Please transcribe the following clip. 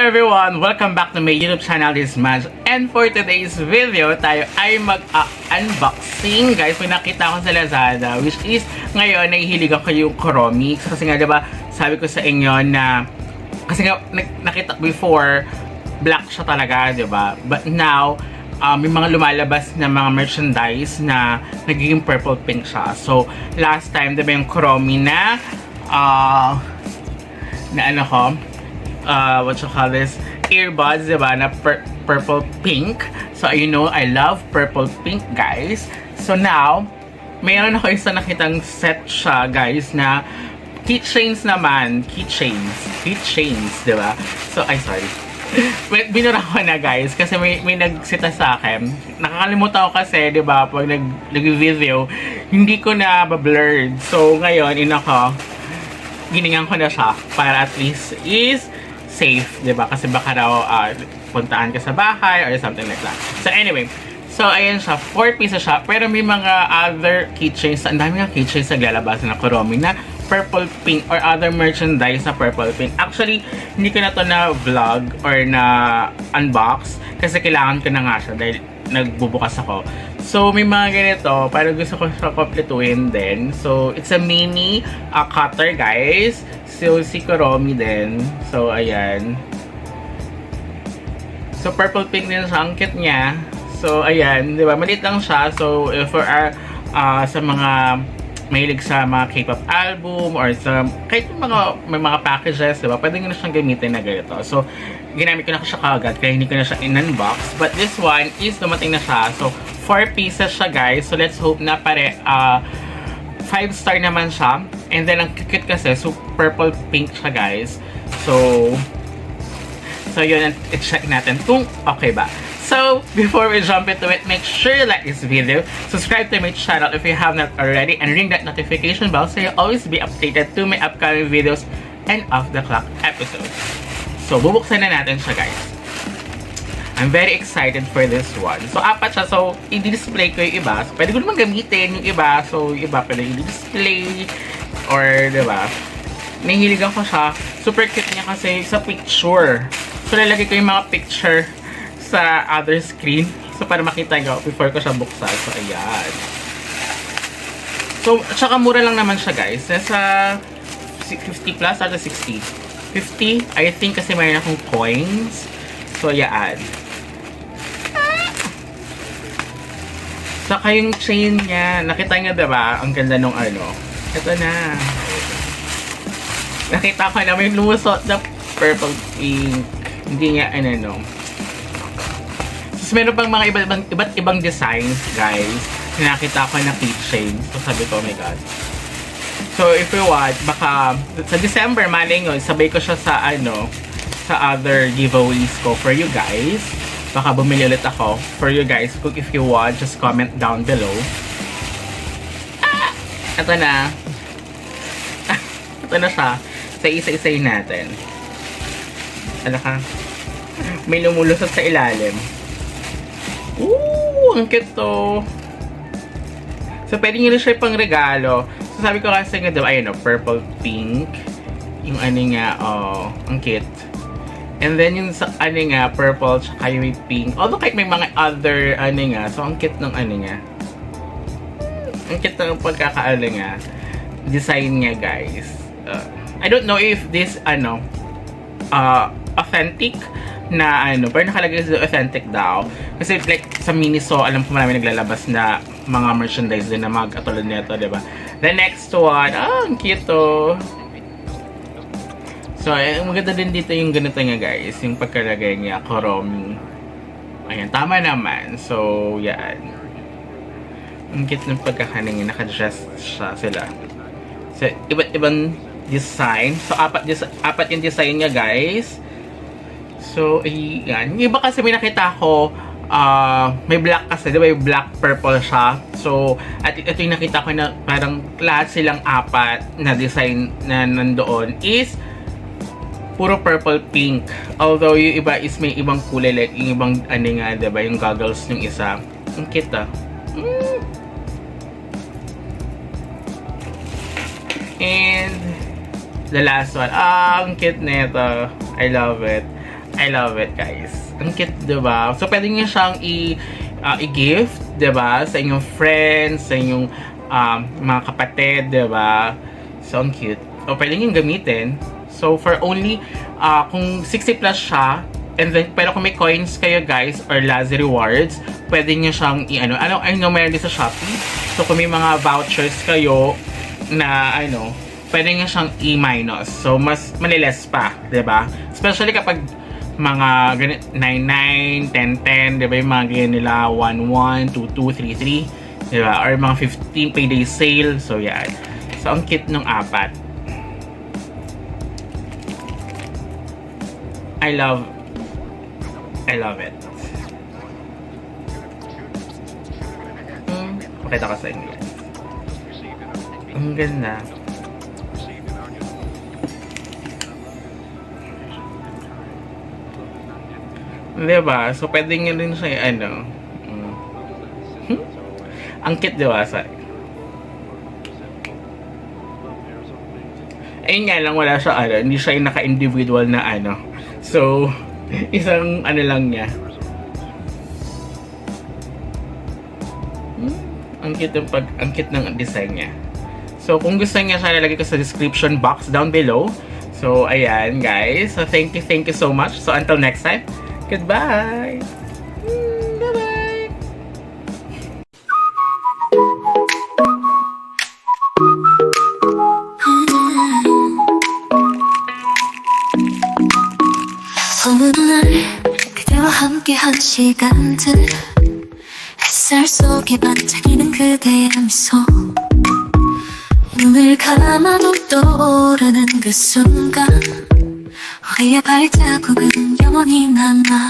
everyone! Welcome back to my YouTube channel, this is Maj. And for today's video, tayo ay mag-unboxing. Guys, may nakita ko sa Lazada, which is ngayon, nahihilig ako yung Kuromi. Kasi nga, diba, sabi ko sa inyo na, kasi nga, nakita before, black siya talaga, diba? But now, may mga lumalabas na mga merchandise na nagiging purple pink siya. So, last time, diba yung Kuromi na, what you call this, earbuds, diba, na purple pink. So, you know, I love purple pink, guys. So, now, mayroon ako isa nakitang set siya, guys, na keychains naman. Keychains, diba? So, sorry. Binura ko na, guys, kasi may nagsita sa akin. Nakakalimutan ko kasi, diba, pag nag-video, hindi ko na ba-blurred. So, ngayon, giningan ko na siya para at least is safe, diba? Kasi baka raw puntaan ka sa bahay or something like that. So anyway, so ayan siya, 4 pieces siya, pero may mga other keychains, ang dami ng keychains naglalabas na Kuromi na purple pink or other merchandise na purple pink. Actually, hindi ko na to na vlog or na unbox kasi kailangan ko na nga siya dahil nagbubukas ako. So, may mga ganito, parang gusto ko siya kompletuhin din. So, it's a mini cutter, guys. So, si Kuromi din. So, ayan. So, purple pink din siya. Ang cute niya. So, ayan. Diba? Maliit lang siya. So, for our, sa mga mahilig sa mga K-pop album or sa kahit may mga packages, diba? Pwede nyo na siyang gamitin na ganito. So, ginamit ko na siya kagad kaya hindi ko na siya in-unbox. But this one is dumating na siya. So, 4 pieces siya, guys. So, let's hope na 5-star naman siya. And then, ang cute kasi, so, purple pink siya, guys. So, yun, i-check natin kung okay ba. So, before we jump into it, make sure you like this video, subscribe to my channel if you have not already, and ring that notification bell so you'll always be updated to my upcoming videos and off-the-clock episodes. So, bubuksan na natin siya, guys. I'm very excited for this one. So, 4 siya. So, i-display ko yung iba. So, pwede ko naman gamitin yung iba. So, yung iba pwede i-display. Or, diba? Nahihilig ako siya. Super cute niya kasi sa picture. So, lalagay ko yung mga picture sa other screen. So, para makita nyo before ko siya buksan. So, ayan. So, tsaka mura lang naman siya, guys. Nasa 50 plus or 60. 50, I think, kasi mayroon akong coins. So, ayan. Saka yung chain niya. Nakita nyo, diba? Ang ganda nung ano. Ito na. Nakita ko na may lumusot na purple pink. Hindi niya, no. So, meron pang mga iba't ibang designs, guys. Nakita ko na keychain. So, sabi ko, oh my God. So, if you want, baka sa December, maling yun, sabay ko siya sa, sa other giveaways ko for you guys. Baka bumili ulit ako for you guys. If you want, just comment down below. Ito na. Ito na siya. Sa isa-isayin natin. Ano ka? May lumulusot sa ilalim. Ooh! Ang cute to. So, pwede nyo rin siya pang regalo. So, sabi ko kasi nga daw, ayun, purple pink. Yung nga, ang cute. And then, yung sa, nga, purple, tsaka yung pink. Although, kahit may mga other, nga. So, ang cute ng, nga. Ang cute ng pagkakaano nga. Design niya, guys. I don't know if this, authentic na, pero nakalagay sa authentic daw. Kasi, like, sa Miniso, alam ko marami naglalabas na mga merchandise din na mga katulad nito, diba? The next one, ang cute to. So, maganda din dito yung ganito nga, guys. Yung pagkalagay niya, Kuromi. Ayan, tama naman. So, yan. Ang cute ng pagkakanin niya. Naka-dress siya sila. So, iba't ibang design. So, apat yung design niya, guys. So, ayan. Yung iba kasi may nakita ko, may black kasi, di ba? Yung black purple siya. So, at ito yung nakita ko na parang lahat silang 4 na design na nandoon is puro purple pink. Although, yung iba is may ibang kulay. Like, yung ibang, nga, di ba? Yung goggles yung isa. Ang cute, And, the last one. Ang cute nito. I love it. I love it, guys. Ang cute, diba? So, pwede nyo siyang i-gift, diba? Sa inyong friends, sa inyong mga kapatid, diba? So, ang cute. O, pwede nyo gamitin. So, for only, kung 60 plus siya, and then, pero kung may coins kayo, guys, or Lazy Rewards, pwede nyo siyang I know meron din sa Shopee. So, kung may mga vouchers kayo na, pwede nyo siyang i-minus. So, mas maliles pa, diba? Especially kapag mga 99, 10, 10, diba? Yung mga ganyan nila, 11, 22, 33, diba? Or mga 15 payday sale. So, yan. So, ang cute nung apat. I love it. Pakita ko sa inyo. Ang ganda. Diba? So, pwede nyo rin siya, ang cute, diba? Ayun nga lang, wala siya, hindi siya yung naka-individual na, So, isang, lang niya. Ang cute ng design niya. So, kung gusto niya siya, lalagay ko sa description box down below. So, ayan, guys. So, thank you so much. So, until next time, goodbye! Bye-bye! 어느 날 그대와 함께한 시간들 햇살 속에 반짝이는 그대의 미소 눈을 감아도 떠오르는 그 순간 우리의 발자국은 영원히 남아